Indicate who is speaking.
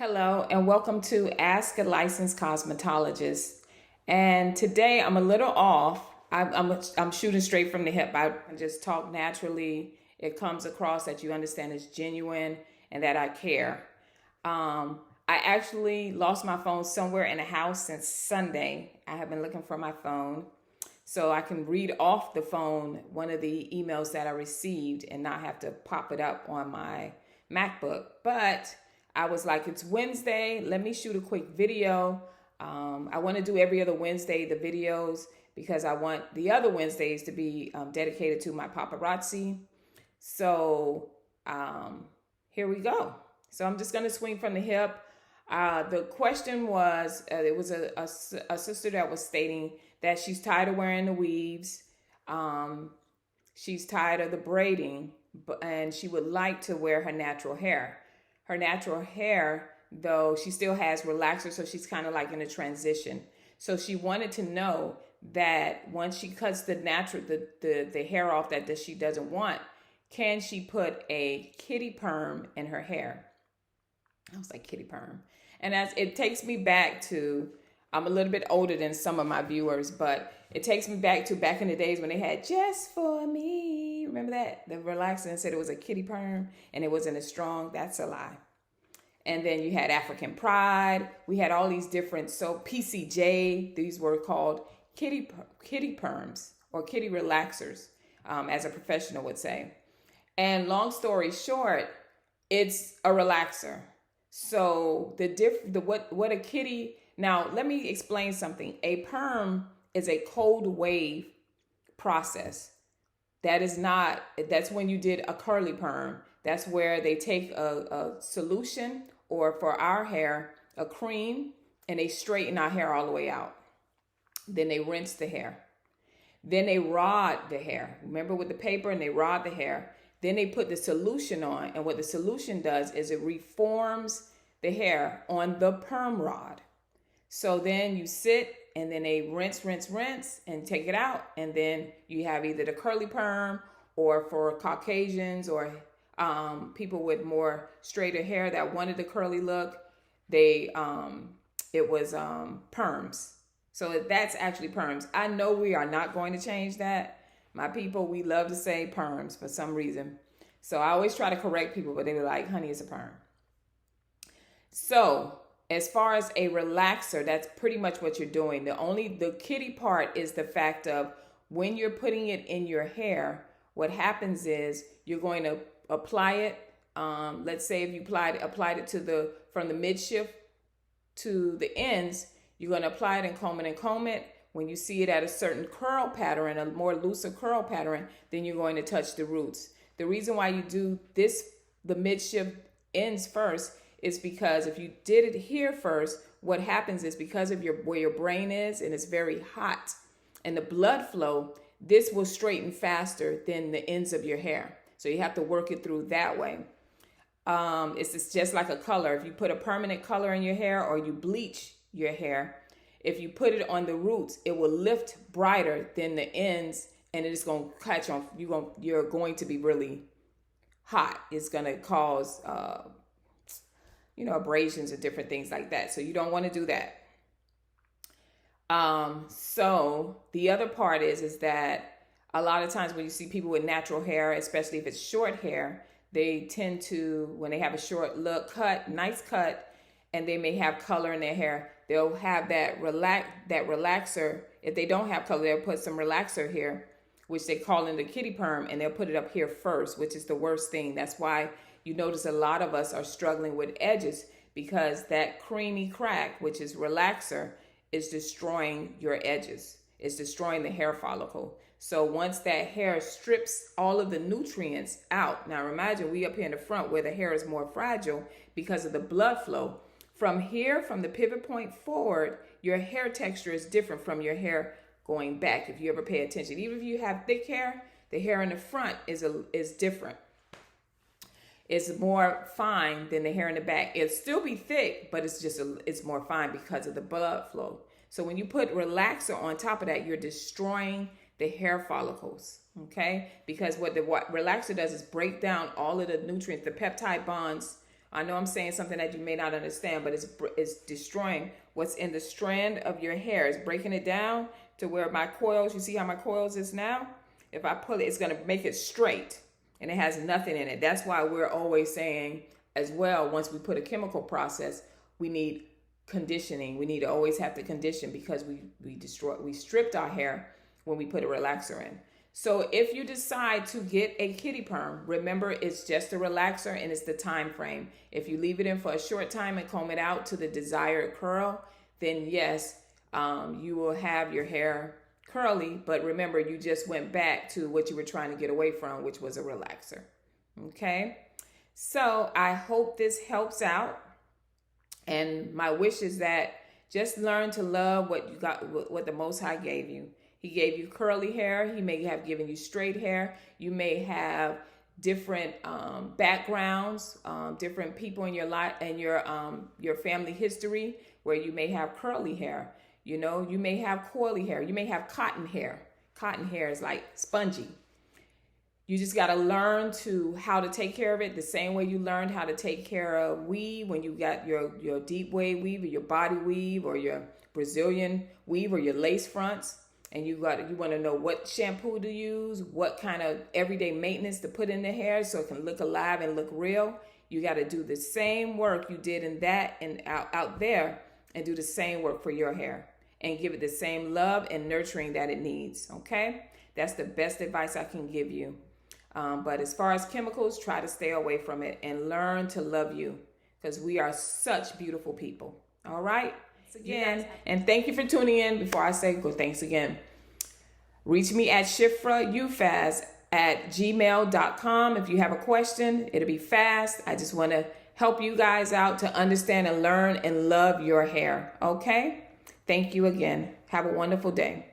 Speaker 1: Hello, and welcome to Ask a Licensed Cosmetologist. And today I'm a little off. I'm shooting straight from the hip. I just talk naturally. It comes across that you understand it's genuine and that I care. I actually lost my phone somewhere in the house since Sunday. I have been looking for my phone so I can read off the phone one of the emails that I received and not have to pop it up on my MacBook. But I was like, it's Wednesday. Let me shoot a quick video. I want to do every other Wednesday the videos because I want the other Wednesdays to be dedicated to my paparazzi. So here we go. So I'm just going to swing from the hip. The question was, it was a sister that was stating that she's tired of wearing the weaves. She's tired of the braiding, and she would like to wear her natural hair. Her natural hair, though, she still has relaxers, so she's kind of like in a transition. So she wanted to know that once she cuts the hair off that she doesn't want, can she put a kitty perm in her hair? I was like, kitty perm. And as it takes me back to, I'm a little bit older than some of my viewers, but it takes me back in the days when they had Just For Me. Remember that? The relaxer and said it was a kitty perm and it wasn't as strong. That's a lie. And then you had African Pride. We had all these different, so PCJ, these were called kitty perms or kitty relaxers, as a professional would say. And long story short, it's a relaxer. So what a kitty, now let me explain something. A perm is a cold wave process. That's when you did a curly perm. That's where they take a solution, or for our hair, a cream, and they straighten our hair all the way out. Then they rinse the hair. Then they rod the hair. Remember with the paper, and they rod the hair. Then they put the solution on, and what the solution does is it reforms the hair on the perm rod. So then you sit, and then they rinse, and take it out, and then you have either the curly perm, or for Caucasians or people with more straighter hair that wanted the curly look, it was perms. So that's actually perms. I know we are not going to change that. My people, we love to say perms for some reason. So I always try to correct people, but they were like, honey, it's a perm. So as far as a relaxer, that's pretty much what you're doing. The kitty part is the fact of when you're putting it in your hair, what happens is you're going to apply it. Let's say if you applied it from the midshift to the ends, you're going to apply it and comb it. When you see it at a certain curl pattern, a more looser curl pattern, then you're going to touch the roots. The reason why you do the midshift ends first, is because if you did it here first, what happens is because of where your brain is and it's very hot and the blood flow, this will straighten faster than the ends of your hair. So you have to work it through that way. It's just like a color. If you put a permanent color in your hair or you bleach your hair, if you put it on the roots, it will lift brighter than the ends, and it's going to catch on. You're going to be really hot. It's going to cause abrasions and different things like that. So you don't want to do that. So the other part is that a lot of times when you see people with natural hair, especially if it's short hair, they tend to, when they have a short nice cut, and they may have color in their hair, they'll have that relaxer. If they don't have color, they'll put some relaxer here, which they call in the kitty perm, and they'll put it up here first, which is the worst thing. That's why you notice a lot of us are struggling with edges, because that creamy crack, which is relaxer, is destroying your edges. It's destroying the hair follicle. So once that hair strips all of the nutrients out, now imagine we up here in the front where the hair is more fragile because of the blood flow. From here, from the pivot point forward, your hair texture is different from your hair going back. If you ever pay attention, even if you have thick hair, the hair in the front is different. It's more fine than the hair in the back. It'll still be thick, but it's more fine because of the blood flow. So when you put relaxer on top of that, you're destroying the hair follicles, okay? Because what relaxer does is break down all of the nutrients, the peptide bonds I know I'm saying something that you may not understand, but it's destroying what's in the strand of your hair. It's breaking it down to where my coils, you see how my coils is now? If I pull it, it's going to make it straight, and it has nothing in it. That's why we're always saying as well, once we put a chemical process, we need conditioning. We need to always have to condition, because we stripped our hair when we put a relaxer in. So if you decide to get a kitty perm, remember it's just a relaxer and it's the time frame. If you leave it in for a short time and comb it out to the desired curl, then yes, you will have your hair curly, but remember, you just went back to what you were trying to get away from, which was a relaxer. Okay, so I hope this helps out, and my wish is that just learn to love what you got, what the Most High gave you. He gave you curly hair. He may have given you straight hair. You may have different backgrounds, different people in your life and your family history where you may have curly hair. You know, you may have coily hair. You may have cotton hair. Cotton hair is like spongy. You just got to learn how to take care of it the same way you learned how to take care of weave when you got your deep wave weave or your body weave or your Brazilian weave or your lace fronts. And you want to know what shampoo to use, what kind of everyday maintenance to put in the hair so it can look alive and look real. You got to do the same work you did in that and out there, and do the same work for your hair and give it the same love and nurturing that it needs. Okay, that's the best advice I can give you. But as far as chemicals, try to stay away from it and learn to love you, because we are such beautiful people. All right. Again, and thank you for tuning in. Before I say go, thanks again. Reach me at shifraufaz@gmail.com if you have a question. It'll be fast. I just want to help you guys out to understand and learn and love your hair. Okay? Thank you again. Have a wonderful day.